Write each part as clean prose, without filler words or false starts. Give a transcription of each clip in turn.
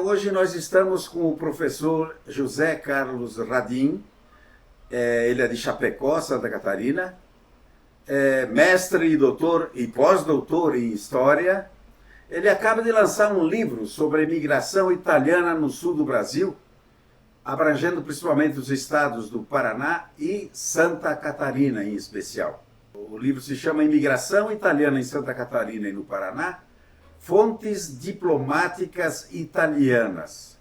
Hoje nós estamos com o professor José Carlos Radin. Ele é de Chapecó, Santa Catarina, mestre e doutor e pós-doutor em História. Ele acaba de lançar um livro sobre a imigração italiana no sul do Brasil, abrangendo principalmente os estados do Paraná e Santa Catarina em especial. O livro se chama Imigração Italiana em Santa Catarina e no Paraná, Fontes Diplomáticas Italianas.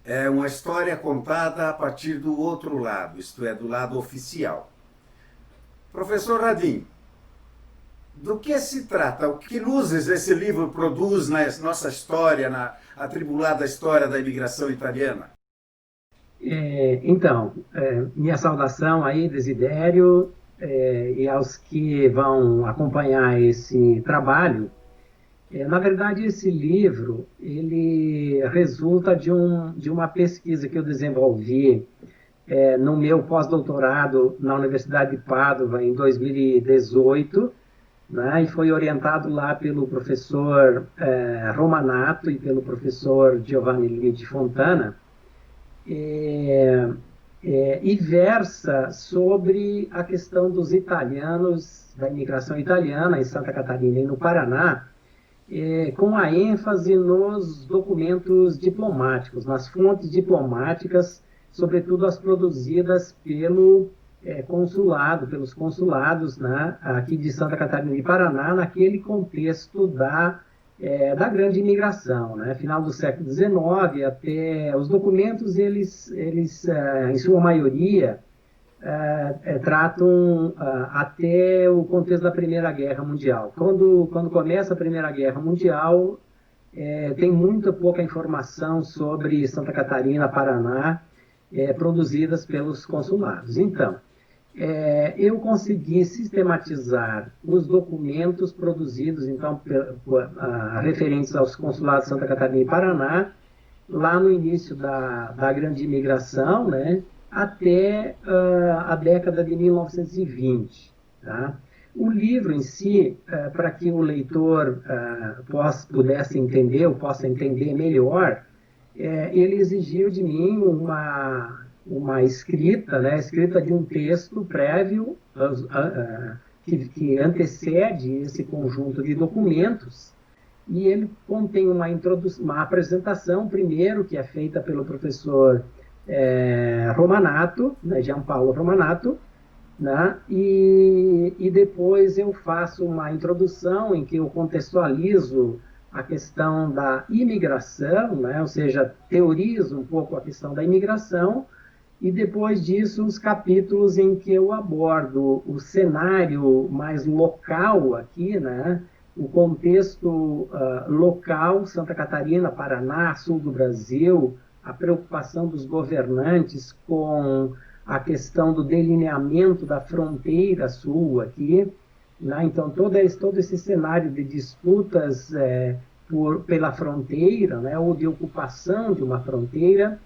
É uma história contada a partir do outro lado, isto é, do lado oficial. Professor Radin, do que se trata? O que luzes esse livro produz na nossa história, na atribulada história da imigração italiana? Minha saudação aí, Desidério, e aos que vão acompanhar esse trabalho. Na verdade, esse livro ele resulta de uma pesquisa que eu desenvolvi no meu pós-doutorado na Universidade de Pádua em 2018, né, e foi orientado lá pelo professor Romanato e pelo professor Giovanni Luigi Fontana, e versa sobre a questão dos italianos, da imigração italiana em Santa Catarina e no Paraná, com a ênfase nos documentos diplomáticos, nas fontes diplomáticas, sobretudo as produzidas pelo consulado, pelos consulados, né, aqui de Santa Catarina e Paraná, naquele contexto da grande imigração, né, final do século XIX, até os documentos, eles em sua maioria, tratam até o contexto da Primeira Guerra Mundial. Quando começa a Primeira Guerra Mundial, tem muito pouca informação sobre Santa Catarina, Paraná, produzidas pelos consulados. Então, eu consegui sistematizar os documentos produzidos, então, referentes aos consulados de Santa Catarina e Paraná, lá no início da grande imigração, né, até a década de 1920. Tá? O livro em si, para que o leitor pudesse entender, ou possa entender melhor, ele exigiu de mim uma escrita, né, escrita de um texto prévio que antecede esse conjunto de documentos, e ele contém uma apresentação, primeiro, que é feita pelo professor Romanato, né, Gianpaolo Romanato, né, e depois eu faço uma introdução em que eu contextualizo a questão da imigração, né, ou seja, teorizo um pouco a questão da imigração, e depois disso os capítulos em que eu abordo o cenário mais local aqui, né, o contexto local, Santa Catarina, Paraná, sul do Brasil, a preocupação dos governantes com a questão do delineamento da fronteira sul aqui, né? Então, todo esse cenário de disputas pela fronteira, né? Ou de ocupação de uma fronteira,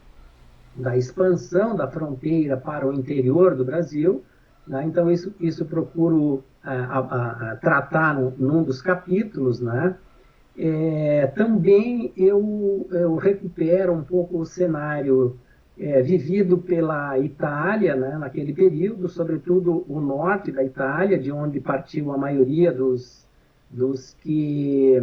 da expansão da fronteira para o interior do Brasil, né? Então, isso procuro tratar num dos capítulos, né? Também eu recupero um pouco o cenário vivido pela Itália, né, naquele período, sobretudo o norte da Itália, de onde partiu a maioria dos que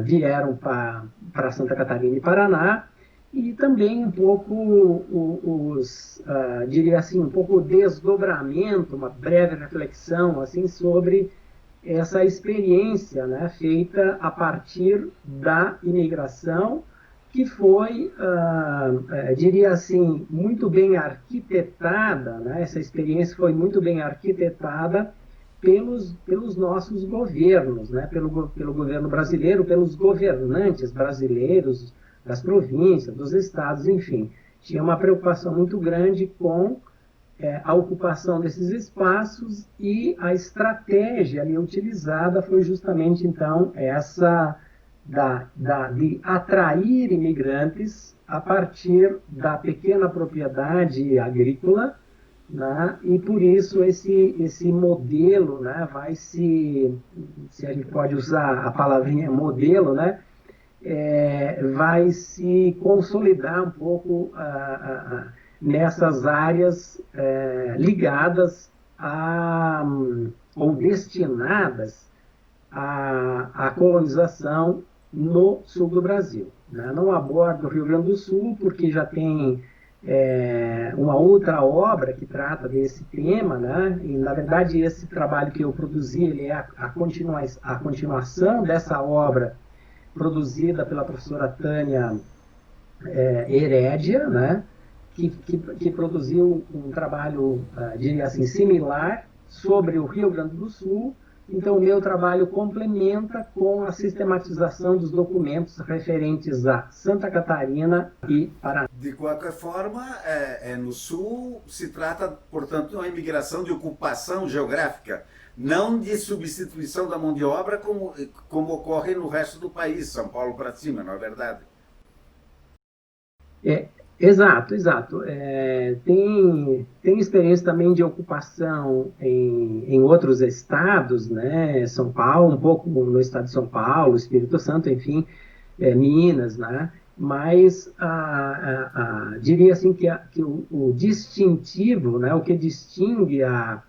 vieram para Santa Catarina e Paraná, e também um pouco diria assim, um pouco o desdobramento, uma breve reflexão assim sobre essa experiência, né, feita a partir da imigração, que foi, diria assim, muito bem arquitetada, né, essa experiência foi muito bem arquitetada pelos nossos governos, né, pelo governo brasileiro, pelos governantes brasileiros das províncias, dos estados, enfim. Tinha uma preocupação muito grande com a ocupação desses espaços, e a estratégia ali utilizada foi justamente, então, essa de atrair imigrantes a partir da pequena propriedade agrícola, né? E por isso esse modelo, né, vai se a gente pode usar a palavrinha modelo, né, vai se consolidar um pouco nessas áreas ligadas ou destinadas à colonização no sul do Brasil, né? Não abordo o Rio Grande do Sul, porque já tem uma outra obra que trata desse tema, né? E, na verdade, esse trabalho que eu produzi ele é a continuação dessa obra produzida pela professora Tânia Herédia, né? Que produziu um trabalho, diria assim, similar sobre o Rio Grande do Sul. Então, o meu trabalho complementa com a sistematização dos documentos referentes a Santa Catarina e Paraná. De qualquer forma, no Sul se trata, portanto, de uma imigração de ocupação geográfica, não de substituição da mão de obra como ocorre no resto do país, São Paulo para cima, não é verdade? Exato. Tem experiência também de ocupação em outros estados, né? São Paulo, um pouco no estado de São Paulo, Espírito Santo, enfim, Minas, né? Mas diria assim que o distintivo, né? O que distingue a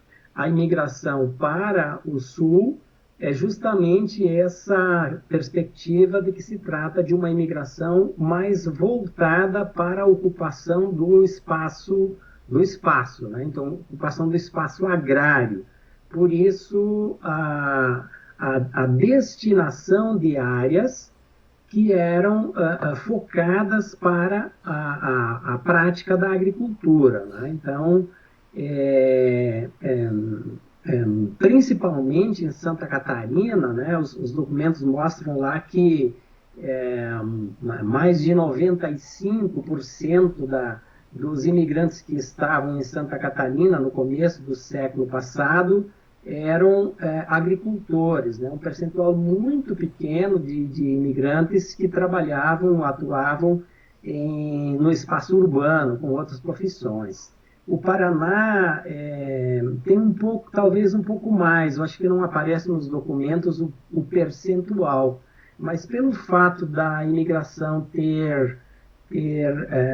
imigração para o Sul é justamente essa perspectiva de que se trata de uma imigração mais voltada para a ocupação do espaço, né? Então, ocupação do espaço agrário. Por isso, a destinação de áreas que eram focadas para a prática da agricultura, né? Então, principalmente em Santa Catarina, né, os documentos mostram lá que mais de 95% dos imigrantes que estavam em Santa Catarina no começo do século passado eram agricultores, né, um percentual muito pequeno de imigrantes que atuavam no espaço urbano, com outras profissões. O Paraná tem talvez um pouco mais, eu acho que não aparece nos documentos o percentual, mas pelo fato da imigração ter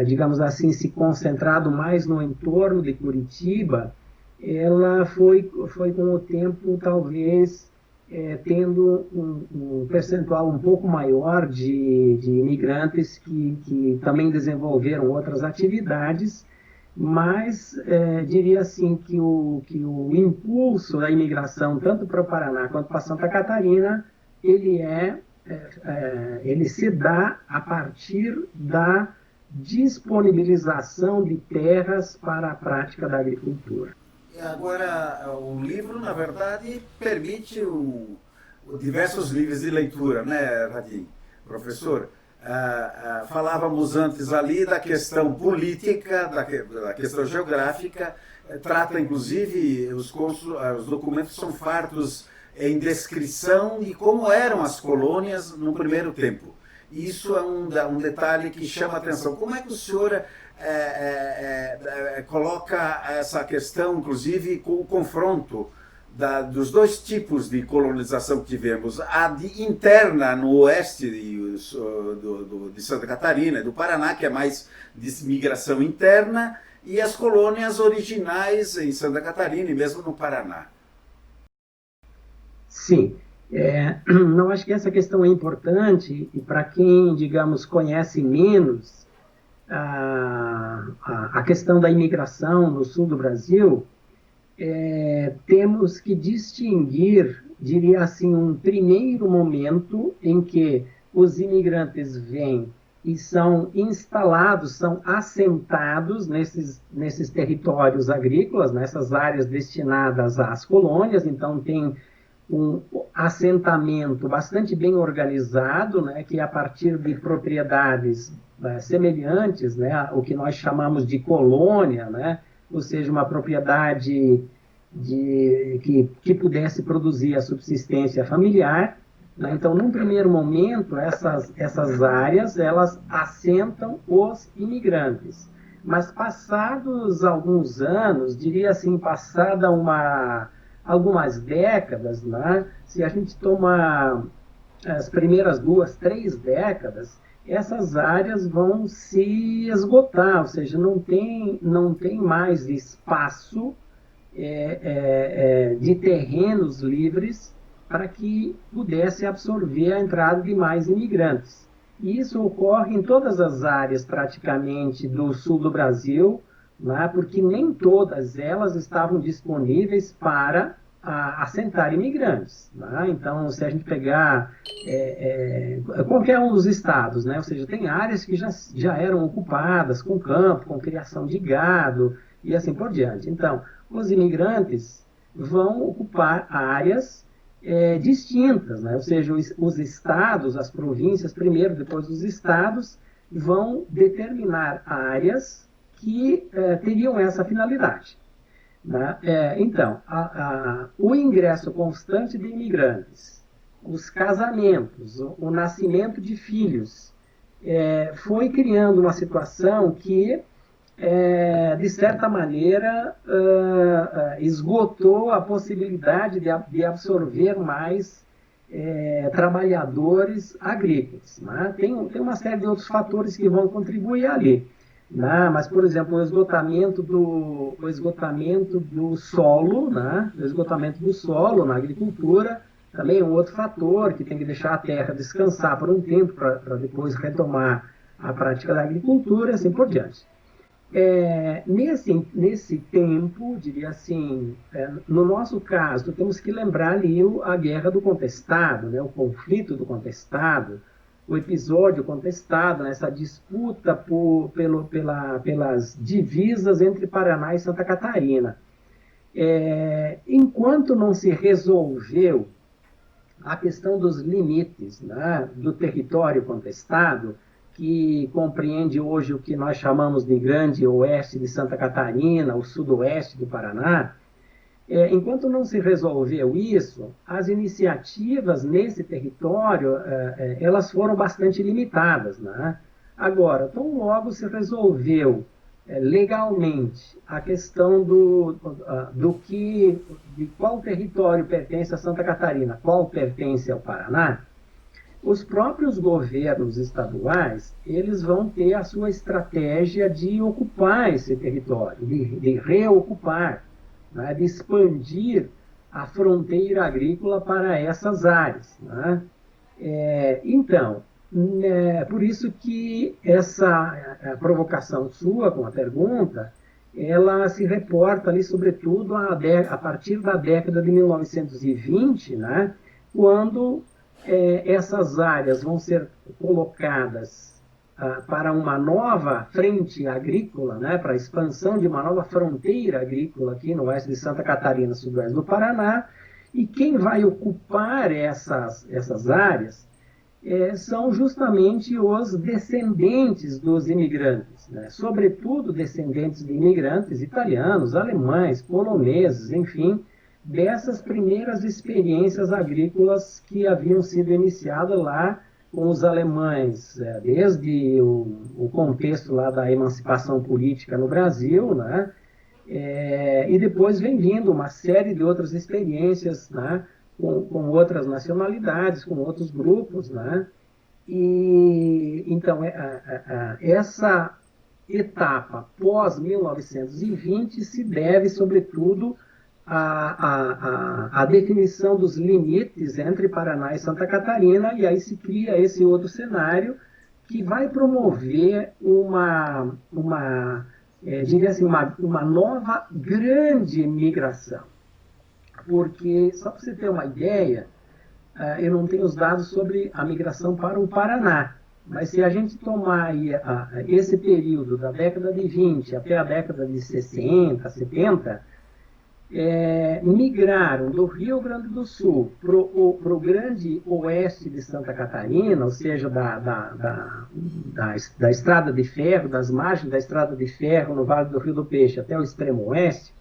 digamos assim, se concentrado mais no entorno de Curitiba, ela foi com o tempo talvez tendo um percentual um pouco maior de imigrantes que também desenvolveram outras atividades. Mas diria assim que o impulso da imigração, tanto para o Paraná quanto para Santa Catarina, ele se dá a partir da disponibilização de terras para a prática da agricultura. Agora, o livro, na verdade, permite diversos níveis de leitura, né, Radim? Professor? Falávamos antes ali da questão política, da questão geográfica, trata inclusive, os documentos são fartos em descrição de como eram as colônias no primeiro tempo. Isso é um detalhe que chama a atenção. Como é que o senhor coloca essa questão, inclusive, com o confronto dos dois tipos de colonização que tivemos, a interna no oeste de Santa Catarina, do Paraná, que é mais de migração interna, e as colônias originais em Santa Catarina e mesmo no Paraná? Sim, não acho que essa questão é importante, e para quem, digamos, conhece menos a questão da imigração no sul do Brasil, temos que distinguir, diria assim, um primeiro momento em que os imigrantes vêm e são instalados, são assentados nesses territórios agrícolas, nessas áreas destinadas às colônias. Então tem um assentamento bastante bem organizado, né, que a partir de propriedades semelhantes, né, o que nós chamamos de colônia, né, ou seja, uma propriedade que pudesse produzir a subsistência familiar, né? Então, num primeiro momento, essas áreas, elas assentam os imigrantes. Mas passados alguns anos, diria assim, passada algumas décadas, né? Se a gente toma as primeiras 2, 3 décadas, essas áreas vão se esgotar, ou seja, não tem mais espaço de terrenos livres para que pudesse absorver a entrada de mais imigrantes. E isso ocorre em todas as áreas, praticamente, do sul do Brasil, né, porque nem todas elas estavam disponíveis para assentar imigrantes. Né? Então, se a gente pegar qualquer um dos estados, né, ou seja, tem áreas que já eram ocupadas com campo, com criação de gado e assim por diante. Então, os imigrantes vão ocupar áreas distintas, né? Ou seja, os estados, as províncias primeiro, depois os estados, vão determinar áreas que teriam essa finalidade. Né? Então, o ingresso constante de imigrantes, os casamentos, o nascimento de filhos, foi criando uma situação que, de certa maneira, esgotou a possibilidade de absorver mais trabalhadores agrícolas. Né? Tem uma série de outros fatores que vão contribuir ali. Né? Mas, por exemplo, o esgotamento do solo, né? O esgotamento do solo na agricultura também é um outro fator que tem que deixar a terra descansar por um tempo para depois retomar a prática da agricultura e assim por diante. Nesse tempo, diria assim, no nosso caso, temos que lembrar ali a guerra do contestado, né? O conflito do contestado, o episódio contestado, né? Essa disputa pelas divisas entre Paraná e Santa Catarina. Enquanto não se resolveu a questão dos limites, né, do território contestado, que compreende hoje o que nós chamamos de Grande Oeste de Santa Catarina, o Sudoeste do Paraná, enquanto não se resolveu isso, as iniciativas nesse território, elas foram bastante limitadas. Né? Agora, tão logo se resolveu legalmente a questão de qual território pertence a Santa Catarina, qual pertence ao Paraná, os próprios governos estaduais, eles vão ter a sua estratégia de ocupar esse território, de reocupar, né, de expandir a fronteira agrícola para essas áreas. Né? Então, por isso que essa provocação sua com a pergunta, ela se reporta ali, sobretudo, a partir da década de 1920, né, quando essas áreas vão ser colocadas para uma nova frente agrícola, né, para a expansão de uma nova fronteira agrícola aqui no oeste de Santa Catarina, sudoeste do Paraná, e quem vai ocupar essas áreas são justamente os descendentes dos imigrantes, né, sobretudo descendentes de imigrantes italianos, alemães, poloneses, enfim, dessas primeiras experiências agrícolas que haviam sido iniciadas lá com os alemães, desde o contexto lá da emancipação política no Brasil, né? E depois vem vindo uma série de outras experiências, né? com outras nacionalidades, com outros grupos. Né? E, então, essa etapa pós-1920 se deve, sobretudo, a definição dos limites entre Paraná e Santa Catarina, e aí se cria esse outro cenário que vai promover diria assim, uma nova grande migração. Porque, só para você ter uma ideia, eu não tenho os dados sobre a migração para o Paraná, mas se a gente tomar aí, esse período da década de 20 até a década de 60, 70, migraram do Rio Grande do Sul para o grande oeste de Santa Catarina, ou seja, da estrada de ferro, das margens da estrada de ferro no Vale do Rio do Peixe até o extremo oeste,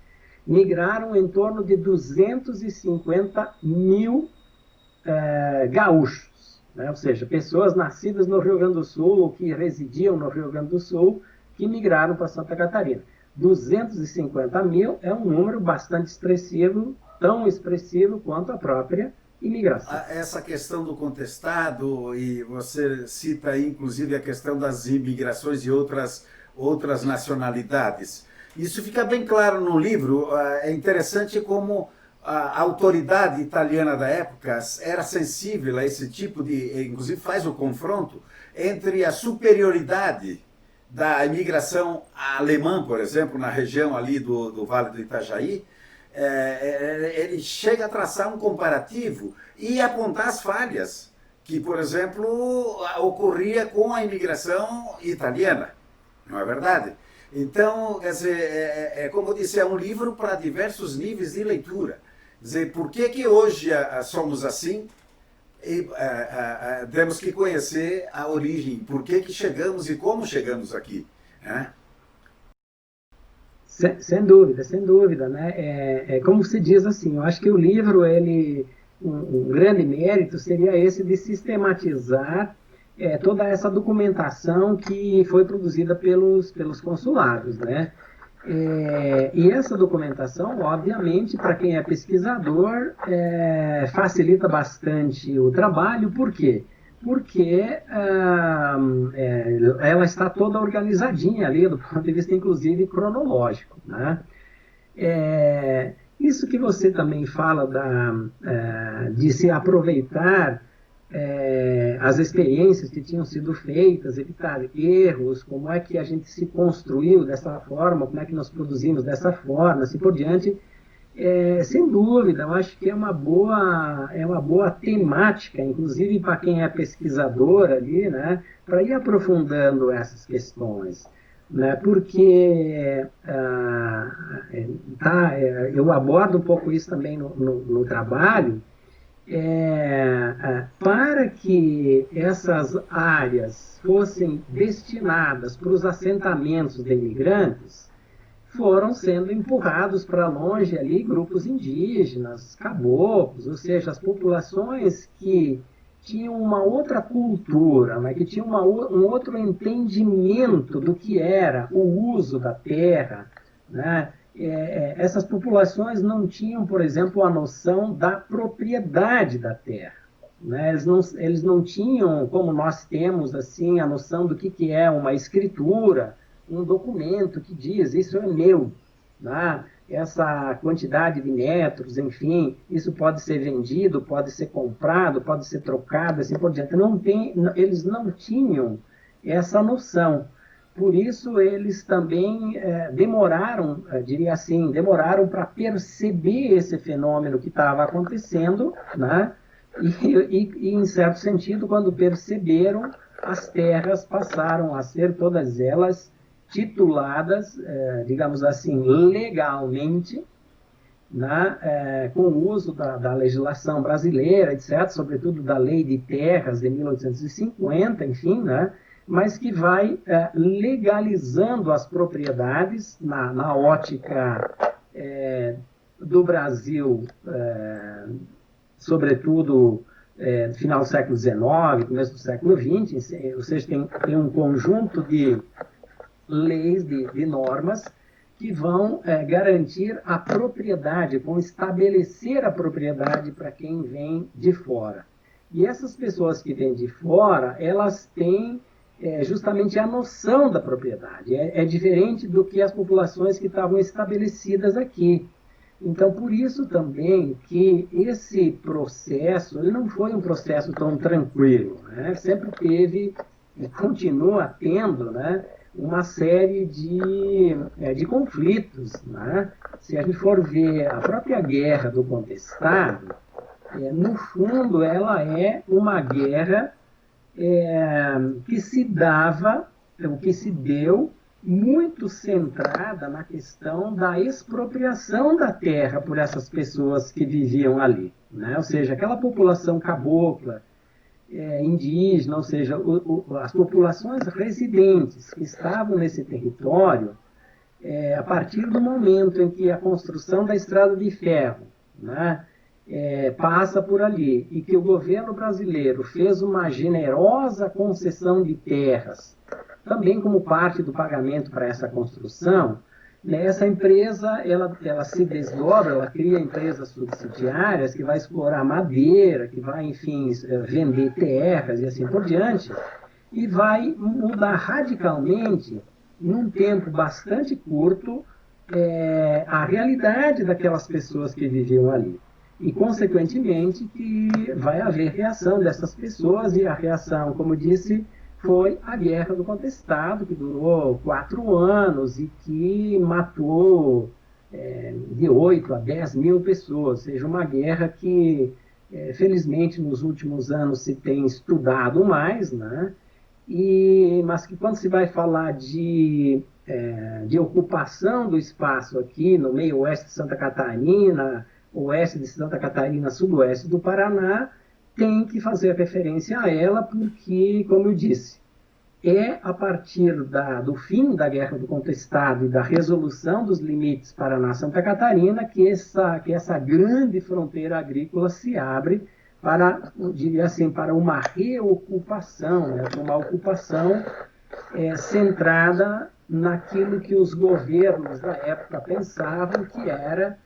migraram em torno de 250 mil gaúchos, né? Ou seja, pessoas nascidas no Rio Grande do Sul ou que residiam no Rio Grande do Sul que migraram para Santa Catarina. 250 mil é um número bastante expressivo, tão expressivo quanto a própria imigração. Essa questão do contestado, e você cita aí, inclusive, a questão das imigrações de outras nacionalidades. Isso fica bem claro no livro. É interessante como a autoridade italiana da época era sensível a esse tipo de... Inclusive faz o confronto entre a superioridade da imigração alemã, por exemplo, na região ali do Vale do Itajaí. Ele chega a traçar um comparativo e apontar as falhas que, por exemplo, ocorria com a imigração italiana, não é verdade? Então, quer dizer, como eu disse, é um livro para diversos níveis de leitura. Quer dizer, por que hoje somos assim? E temos que conhecer a origem, por que chegamos e como chegamos aqui, né? Sem dúvida, sem dúvida, né? Como se diz assim, eu acho que o livro, um grande mérito seria esse de sistematizar toda essa documentação que foi produzida pelos consulados, né? E essa documentação, obviamente, para quem é pesquisador, facilita bastante o trabalho. Por quê? Porque ela está toda organizadinha ali, do ponto de vista, inclusive, cronológico, né? Isso que você também fala de se aproveitar as experiências que tinham sido feitas, evitar erros, como é que a gente se construiu dessa forma, como é que nós produzimos dessa forma, assim por diante. Sem dúvida, eu acho que é uma boa temática, inclusive para quem é pesquisador ali, né, para ir aprofundando essas questões, né, porque eu abordo um pouco isso também no trabalho. Para que essas áreas fossem destinadas para os assentamentos de imigrantes, foram sendo empurrados para longe ali grupos indígenas, caboclos, ou seja, as populações que tinham uma outra cultura, mas que tinham um outro entendimento do que era o uso da terra, né? Essas populações não tinham, por exemplo, a noção da propriedade da terra, né? Eles não tinham, como nós temos, assim, a noção do que é uma escritura, um documento que diz, isso é meu, né? Essa quantidade de metros, enfim, isso pode ser vendido, pode ser comprado, pode ser trocado, assim por diante. Eles não tinham essa noção. Por isso, eles também demoraram, diria assim, demoraram para perceber esse fenômeno que estava acontecendo, né? E, em certo sentido, quando perceberam, as terras passaram a ser todas elas tituladas, digamos assim, legalmente, né? Com o uso da legislação brasileira, etc., sobretudo da Lei de Terras de 1850, enfim, né? Mas que vai legalizando as propriedades na ótica do Brasil, sobretudo final do século XIX, começo do século XX, ou seja, tem um conjunto de leis, de normas, que vão garantir a propriedade, vão estabelecer a propriedade para quem vem de fora. E essas pessoas que vêm de fora, elas têm justamente a noção da propriedade. É diferente do que as populações que estavam estabelecidas aqui. Então, por isso também que esse processo, ele não foi um processo tão tranquilo, né? Sempre teve e continua tendo, né, uma série de conflitos, né? Se a gente for ver a própria guerra do contestado, no fundo ela é uma guerra que se dava, o que se deu, muito centrada na questão da expropriação da terra por essas pessoas que viviam ali, né? Ou seja, aquela população cabocla, indígena, ou seja, as populações residentes que estavam nesse território, a partir do momento em que a construção da estrada de ferro, né, passa por ali, e que o governo brasileiro fez uma generosa concessão de terras, também como parte do pagamento para essa construção, Essa empresa, ela se desdobra, ela cria empresas subsidiárias que vai explorar madeira, que vai, enfim, vender terras e assim por diante, e vai mudar radicalmente, num tempo bastante curto, a realidade daquelas pessoas que viviam ali. E, consequentemente, que vai haver reação dessas pessoas, e a reação, como disse, foi a Guerra do Contestado, que durou 4 anos e que matou de 8 a 10 mil pessoas, ou seja, uma guerra que, felizmente, nos últimos anos se tem estudado mais, né? Mas que quando se vai falar de ocupação do espaço aqui no meio oeste de Santa Catarina, oeste de Santa Catarina, sudoeste do Paraná, tem que fazer referência a ela, porque, como eu disse, é a partir do fim da Guerra do Contestado e da resolução dos limites Paraná-Santa Catarina que essa grande fronteira agrícola se abre para, eu diria assim, para uma reocupação, né? Uma ocupação centrada naquilo que os governos da época pensavam que era,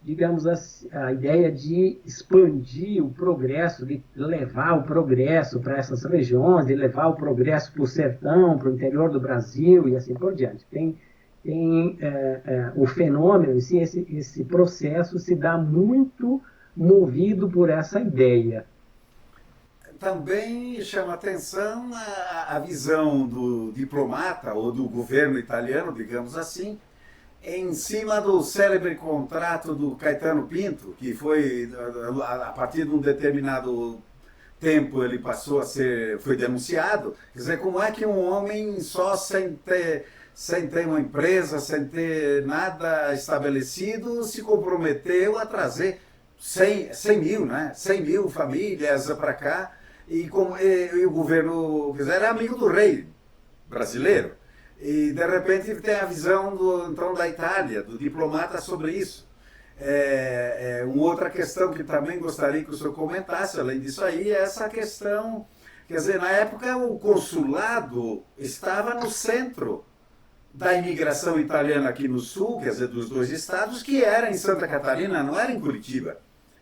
digamos assim, a ideia de expandir o progresso, de levar o progresso para essas regiões, de levar o progresso para o sertão, para o interior do Brasil e assim por diante. Tem o fenômeno em si, esse processo se dá muito movido por essa ideia. Também chama atenção a visão do diplomata ou do governo italiano, digamos assim, em cima do célebre contrato do Caetano Pinto, que foi, a partir de um determinado tempo, ele passou a foi denunciado. Quer dizer, como é que um homem só sem ter uma empresa, sem ter nada estabelecido, se comprometeu a trazer 100 mil, né? 100 mil famílias para cá, e o governo, quer dizer, era amigo do rei brasileiro. E, de repente, tem a visão então, da Itália, do diplomata sobre isso. Uma outra questão que também gostaria que o senhor comentasse, além disso aí, é essa questão, quer dizer, na época o consulado estava no centro da imigração italiana aqui no sul, quer dizer, dos 2 estados, que era em Santa Catarina, não era em Curitiba,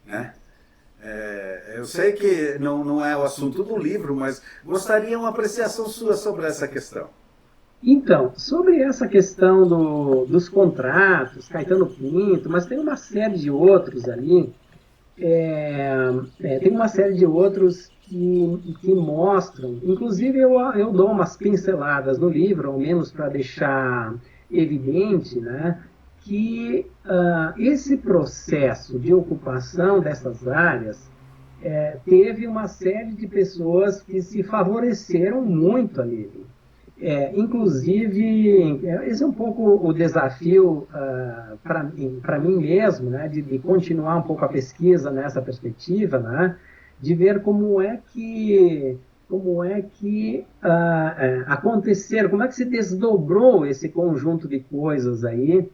né? Eu sei que não é o assunto do livro, mas gostaria de uma apreciação sua sobre essa questão. Então, sobre essa questão dos contratos, Caetano Pinto, mas tem uma série de outros ali, tem uma série de outros que mostram, inclusive eu dou umas pinceladas no livro, ao menos para deixar evidente, né, que esse processo de ocupação dessas áreas teve uma série de pessoas que se favoreceram muito ali. Inclusive, esse é um pouco o desafio para mim mesmo, né, de continuar um pouco a pesquisa nessa perspectiva, né, de ver como é que aconteceram, como é que se desdobrou esse conjunto de coisas aí.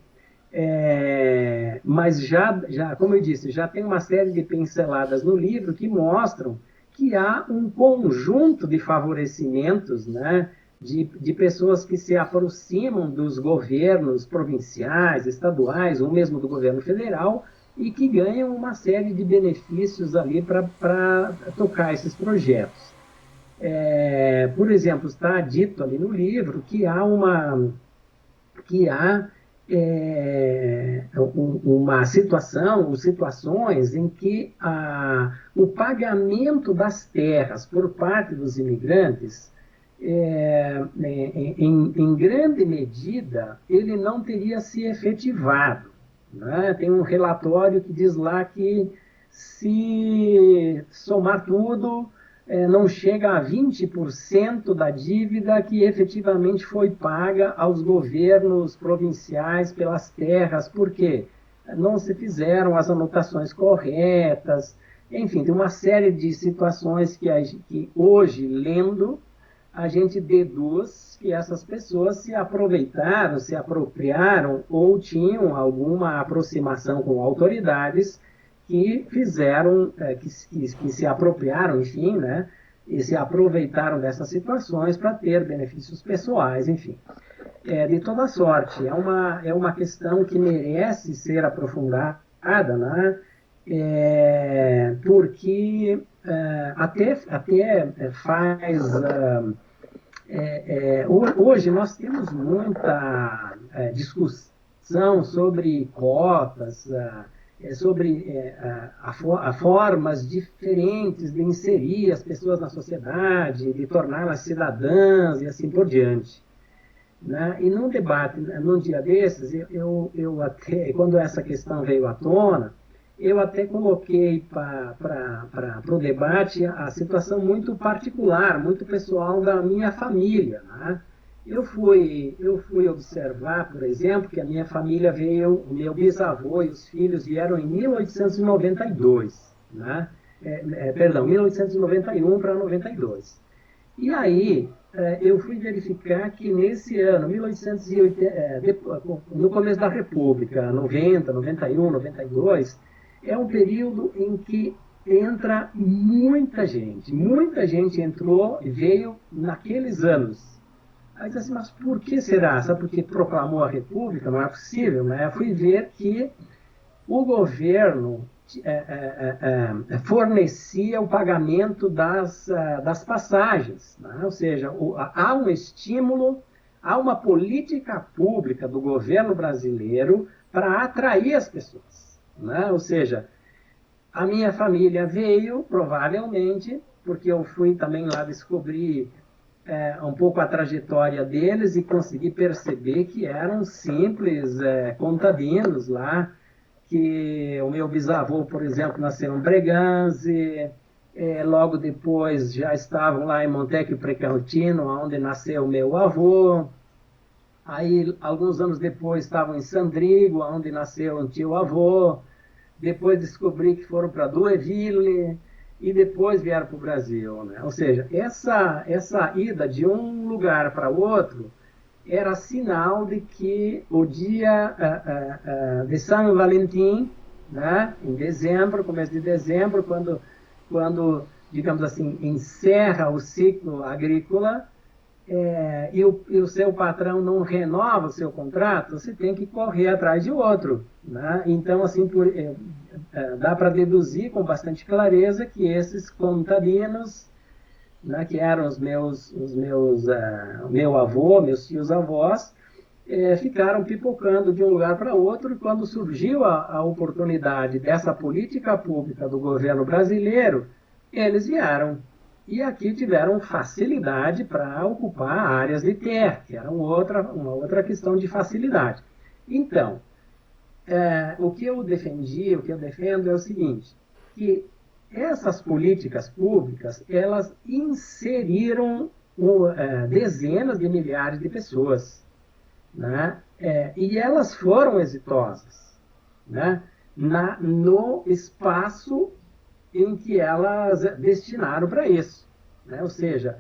Mas já, como eu disse, já tem uma série de pinceladas no livro que mostram que há um conjunto de favorecimentos, né, de pessoas que se aproximam dos governos provinciais, estaduais, ou mesmo do governo federal, e que ganham uma série de benefícios ali para tocar esses projetos. Por exemplo, está dito ali no livro que há uma situação, ou situações em que o pagamento das terras por parte dos imigrantes, em grande medida, ele não teria se efetivado, né? Tem um relatório que diz lá que, se somar tudo, não chega a 20% da dívida que efetivamente foi paga aos governos provinciais pelas terras, porque não se fizeram as anotações corretas. Enfim, tem uma série de situações que hoje, lendo, a gente deduz que essas pessoas se aproveitaram, se apropriaram ou tinham alguma aproximação com autoridades que fizeram, que se apropriaram, enfim, né, e se aproveitaram dessas situações para ter benefícios pessoais, enfim. de toda sorte. É uma questão que merece ser aprofundada, né? Porque até faz... hoje nós temos muita discussão sobre cotas, sobre formas diferentes de inserir as pessoas na sociedade, de torná-las cidadãs e assim por diante. Né? E num debate, num dia desses, eu até, quando essa questão veio à tona, eu até coloquei para o debate a situação muito particular, muito pessoal da minha família. Né? Eu fui observar, por exemplo, que a minha família veio, o meu bisavô e os filhos vieram em 1892, né? Perdão, 1891 para 92. E aí, eu fui verificar que nesse ano, 1880, no começo da República, 90, 91, 92, é um período em que entra muita gente entrou e veio naqueles anos. Aí disse assim, mas por que será? Sabe porque proclamou a República? Não é possível, né? Eu fui ver que o governo fornecia o pagamento das passagens, né? Ou seja, há um estímulo, há uma política pública do governo brasileiro para atrair as pessoas, né? Ou seja, a minha família veio, provavelmente, porque eu fui também lá descobrir um pouco a trajetória deles e consegui perceber que eram simples contadinos lá, que o meu bisavô, por exemplo, nasceu em Breganze, logo depois já estavam lá em Montecchio Precaltino, onde nasceu o meu avô. Aí, alguns anos depois, estavam em Sandrigo, onde nasceu um tio-avô. Depois descobri que foram para Douai-Ville e depois vieram para o Brasil. Né? Ou seja, essa ida de um lugar para outro era sinal de que o dia de São Valentim, né, em dezembro, começo de dezembro, quando, digamos assim, encerra o ciclo agrícola, e o seu patrão não renova o seu contrato, você tem que correr atrás de outro. Né? Então, assim, dá para deduzir com bastante clareza que esses contadinos, né, que eram meu avô, meus tios-avós, ficaram pipocando de um lugar para outro, e quando surgiu a oportunidade dessa política pública do governo brasileiro, eles vieram. E aqui tiveram facilidade para ocupar áreas de terra, que era uma outra questão de facilidade. Então, o que eu defendi, o que eu defendo é o seguinte, que essas políticas públicas, elas inseriram dezenas de milhares de pessoas, né? E elas foram exitosas, né? No espaço em que elas destinaram para isso, né? Ou seja,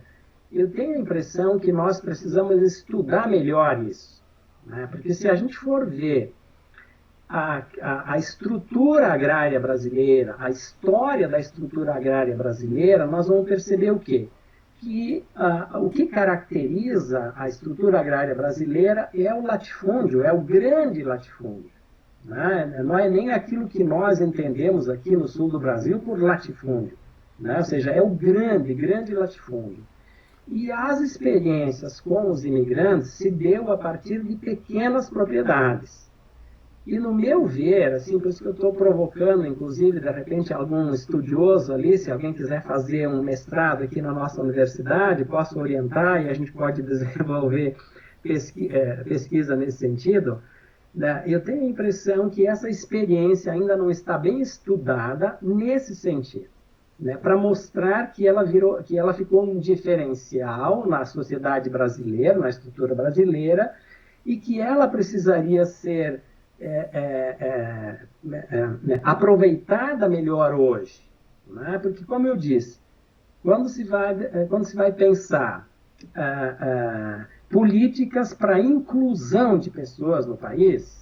eu tenho a impressão que nós precisamos estudar melhor isso, né? Porque se a gente for ver a estrutura agrária brasileira, a história da estrutura agrária brasileira, nós vamos perceber o quê? Que o que caracteriza a estrutura agrária brasileira é o latifúndio, é o grande latifúndio. Né? Não é nem aquilo que nós entendemos aqui no sul do Brasil por latifúndio. Né? Ou seja, é o grande latifúndio. E as experiências com os imigrantes se deu a partir de pequenas propriedades. E no meu ver, assim, por isso que eu estou provocando, inclusive, de repente, algum estudioso ali, se alguém quiser fazer um mestrado aqui na nossa universidade, posso orientar e a gente pode desenvolver pesquisa nesse sentido. Né? Eu tenho a impressão que essa experiência ainda não está bem estudada nesse sentido, né? Para mostrar que ela ficou um diferencial na sociedade brasileira, na estrutura brasileira, e que ela precisaria ser aproveitada melhor hoje, né? Porque, como eu disse, quando se vai pensar políticas para inclusão de pessoas no país,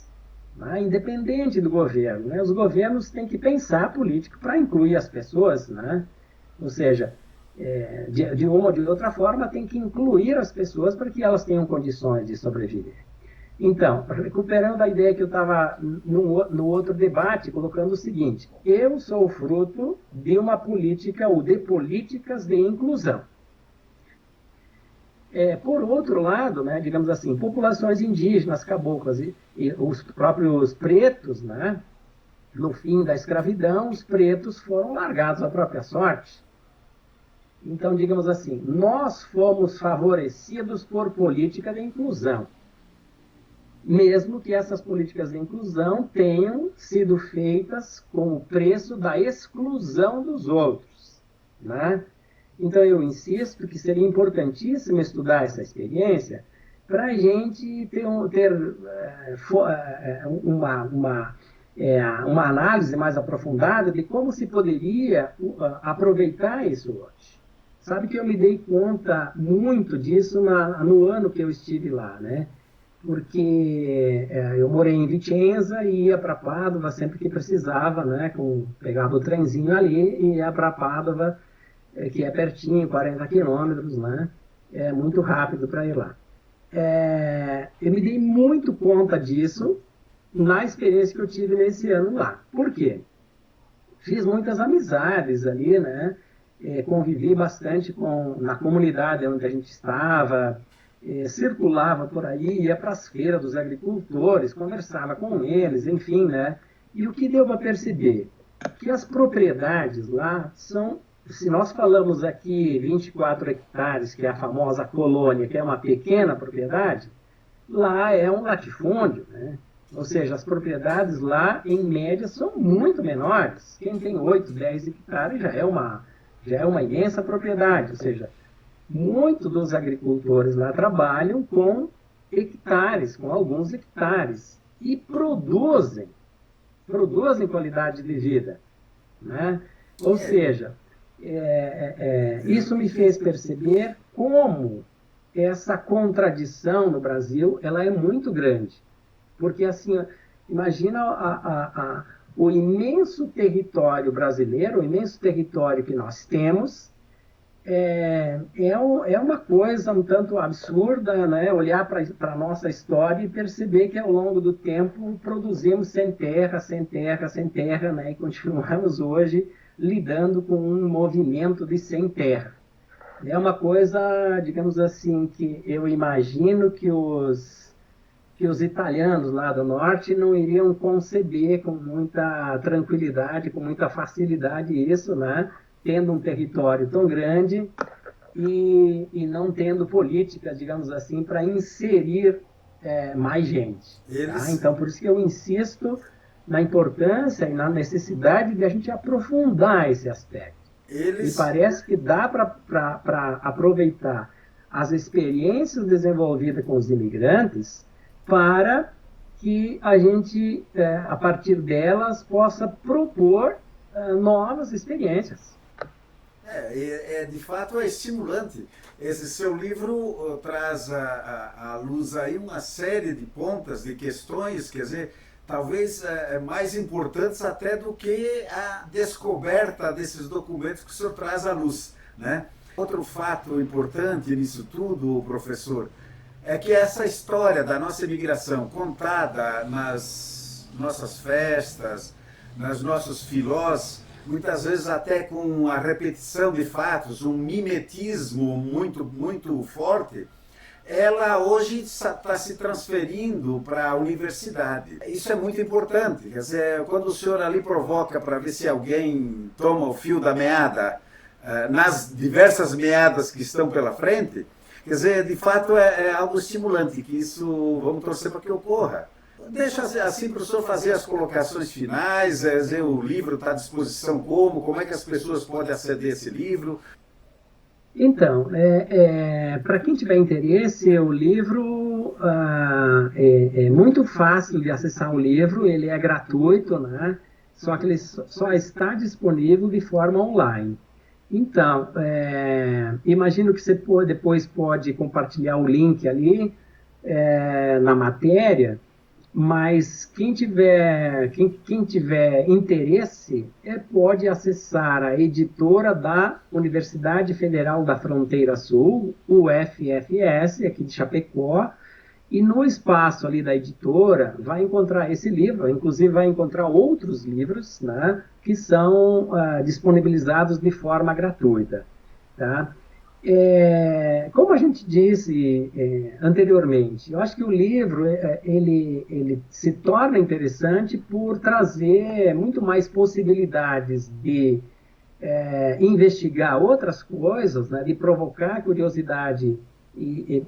né? Independente do governo, né? Os governos têm que pensar política para incluir as pessoas, né? Ou seja, de uma ou de outra forma, tem que incluir as pessoas para que elas tenham condições de sobreviver. Então, recuperando a ideia que eu estava no outro debate, colocando o seguinte: eu sou fruto de uma política ou de políticas de inclusão. Por outro lado, né, digamos assim, populações indígenas, caboclas e os próprios pretos, né, no fim da escravidão, os pretos foram largados à própria sorte. Então, digamos assim, nós fomos favorecidos por política de inclusão, mesmo que essas políticas de inclusão tenham sido feitas com o preço da exclusão dos outros, né? Então, eu insisto que seria importantíssimo estudar essa experiência para a gente ter uma análise mais aprofundada de como se poderia aproveitar isso hoje. Sabe que eu me dei conta muito disso no ano que eu estive lá, né? Porque eu morei em Vicenza e ia para Pádua sempre que precisava, né? Pegava o trenzinho ali e ia para Pádua, que é pertinho, 40 quilômetros, né? É muito rápido para ir lá. Eu me dei muito conta disso na experiência que eu tive nesse ano lá. Por quê? Fiz muitas amizades ali, né? Convivi bastante na comunidade onde a gente estava, circulava por aí, ia para as feiras dos agricultores, conversava com eles, enfim, né? E o que deu para perceber? Que as propriedades lá são, se nós falamos aqui 24 hectares, que é a famosa colônia, que é uma pequena propriedade, lá é um latifúndio, né? Ou seja, as propriedades lá, em média, são muito menores. Quem tem 8, 10 hectares já é uma imensa propriedade, ou seja, muitos dos agricultores lá trabalham com hectares, com alguns hectares, e produzem qualidade de vida, né? Ou seja, isso me fez perceber como essa contradição no Brasil ela é muito grande, porque assim, imagina o imenso território brasileiro, o imenso território que nós temos, é uma coisa um tanto absurda, né? Olhar para a nossa história e perceber que ao longo do tempo produzimos sem terra, sem terra, sem terra, né? E continuamos hoje lidando com um movimento de sem terra. É uma coisa, digamos assim, que eu imagino que os italianos lá do norte não iriam conceber com muita tranquilidade, com muita facilidade isso, né? Tendo um território tão grande e não tendo políticas, digamos assim, para inserir mais gente. Tá? Então, por isso que eu insisto na importância e na necessidade de a gente aprofundar esse aspecto. E parece que dá para aproveitar as experiências desenvolvidas com os imigrantes para que a gente, a partir delas, possa propor novas experiências. De fato é estimulante. Esse seu livro traz à luz aí uma série de pontas, de questões, quer dizer, talvez mais importantes até do que a descoberta desses documentos que o senhor traz à luz, né? Outro fato importante nisso tudo, professor, é que essa história da nossa imigração contada nas nossas festas, nos nossos filós, muitas vezes até com a repetição de fatos, um mimetismo muito, muito forte, ela hoje está se transferindo para a universidade. Isso é muito importante. Quer dizer, quando o senhor ali provoca para ver se alguém toma o fio da meada, nas diversas meadas que estão pela frente, quer dizer, de fato é algo estimulante, que isso vamos torcer para que ocorra. Deixa assim para o senhor fazer as colocações finais, o livro está à disposição como é que as pessoas podem aceder a esse livro? Então, para quem tiver interesse, o livro é muito fácil de acessar o livro, ele é gratuito, né? Só que ele só está disponível de forma online. Então, imagino que você depois pode compartilhar o link ali na matéria, Mas quem tiver interesse pode acessar a editora da Universidade Federal da Fronteira Sul, UFFS, aqui de Chapecó, e no espaço ali da editora vai encontrar esse livro, inclusive vai encontrar outros livros, né, que são disponibilizados de forma gratuita. Tá? Como a gente disse anteriormente, eu acho que o livro ele se torna interessante por trazer muito mais possibilidades de investigar outras coisas, né, de provocar curiosidade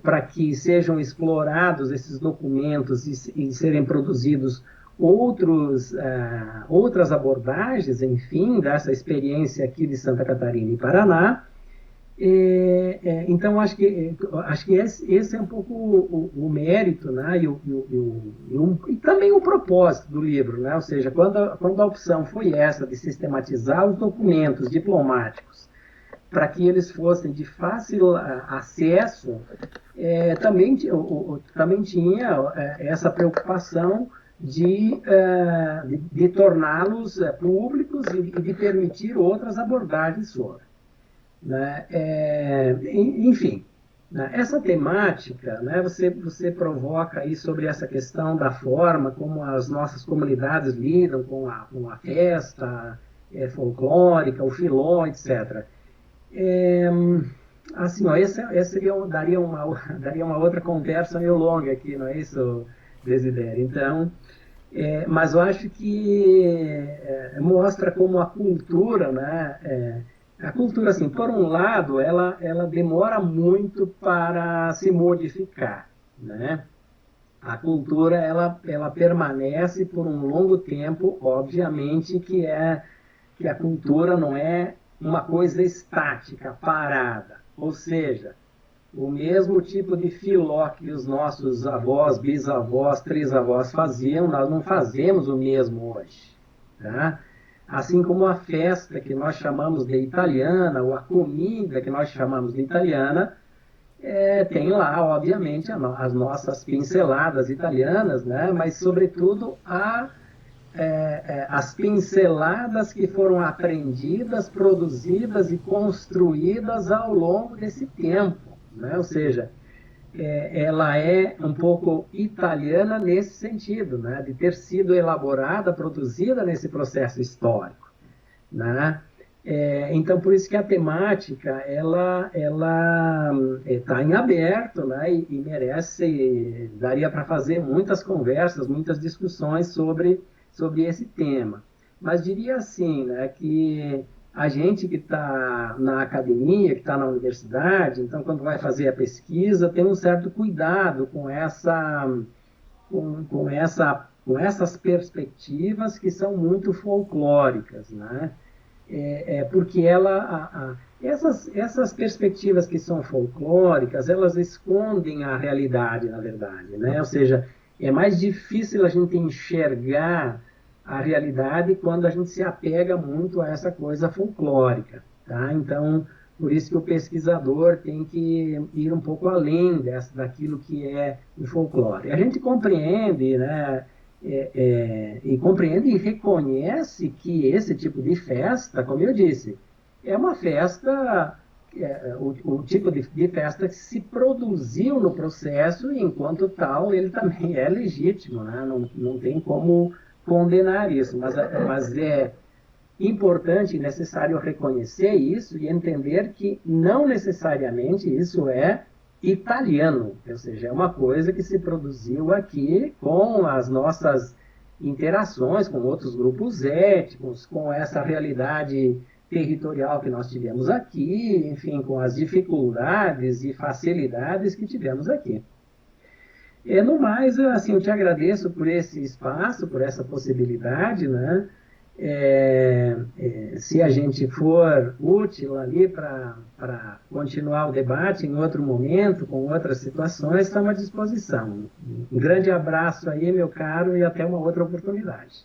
para que sejam explorados esses documentos e serem produzidos outras abordagens, enfim, dessa experiência aqui de Santa Catarina e Paraná. Então, acho que esse é um pouco o mérito, né? E também o propósito do livro, né? Ou seja, quando a opção foi essa de sistematizar os documentos diplomáticos para que eles fossem de fácil acesso, também tinha essa preocupação de torná-los públicos e de permitir outras abordagens sobre. Né? Enfim, né? Essa temática, né? Você provoca aí sobre essa questão da forma como as nossas comunidades lidam com a festa folclórica, o filó, etc. Assim, ó, esse daria uma outra conversa meio longa aqui, não é isso, Desidério? Então, mas eu acho que mostra como a cultura, né? A cultura, assim, por um lado, ela demora muito para se modificar, né? A cultura, ela permanece por um longo tempo, obviamente que a cultura não é uma coisa estática, parada. Ou seja, o mesmo tipo de filó que os nossos avós, bisavós, trisavós faziam, nós não fazemos o mesmo hoje, tá? Assim como a festa que nós chamamos de italiana, ou a comida que nós chamamos de italiana, tem lá, obviamente, as nossas pinceladas italianas, né? Mas, sobretudo, as pinceladas que foram aprendidas, produzidas e construídas ao longo desse tempo, né? Ou seja, ela é um pouco italiana nesse sentido, né? De ter sido elaborada, produzida nesse processo histórico, né? Então, por isso que a temática ela está em aberto, né? E merece, daria para fazer muitas conversas, muitas discussões sobre esse tema. Mas diria assim, né, que a gente que está na academia, que está na universidade, então, quando vai fazer a pesquisa, tem um certo cuidado com essas perspectivas que são muito folclóricas, né? Porque essas perspectivas que são folclóricas, elas escondem a realidade, na verdade, né? Ou seja, é mais difícil a gente enxergar a realidade quando a gente se apega muito a essa coisa folclórica, tá? Então, por isso que o pesquisador tem que ir um pouco além daquilo que é o folclore. A gente compreende, né? E compreende e reconhece que esse tipo de festa, como eu disse, é uma festa, o tipo de festa que se produziu no processo e, enquanto tal, ele também é legítimo, né? Não tem como condenar isso, mas é importante e necessário reconhecer isso e entender que não necessariamente isso é italiano, ou seja, é uma coisa que se produziu aqui com as nossas interações com outros grupos étnicos, com essa realidade territorial que nós tivemos aqui, enfim, com as dificuldades e facilidades que tivemos aqui. No mais, assim, eu te agradeço por esse espaço, por essa possibilidade, né? Se a gente for útil ali para continuar o debate em outro momento, com outras situações, estamos à disposição. Um grande abraço aí, meu caro, e até uma outra oportunidade.